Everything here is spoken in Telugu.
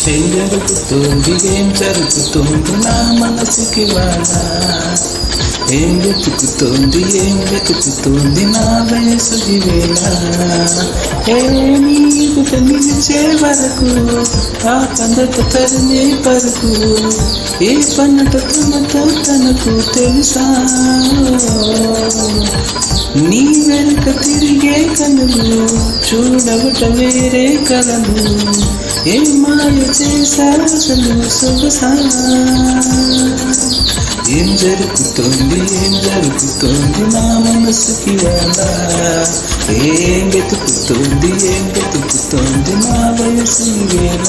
ఏం జరుగుతుంది ఏం జరుగుతుంది నా మనసుకి వాళ్ళ ఏం వెతుకుతుంది నా వయసుకి వేళ ఏ నీకు నిలిచే వరకు ఆ పందట తరిమే పరుకు ఏ పన్నట తనకు తెలుసా నీ వెనుక తిరిగే కనులు చూడబట వేరే కలలు ఏ మాయ చేశారు సొగసా ఏం జరుగుతుంది నా మనసుకి వాళ్ళ ఏం వెతుకుతుంది నా వయసు వేళ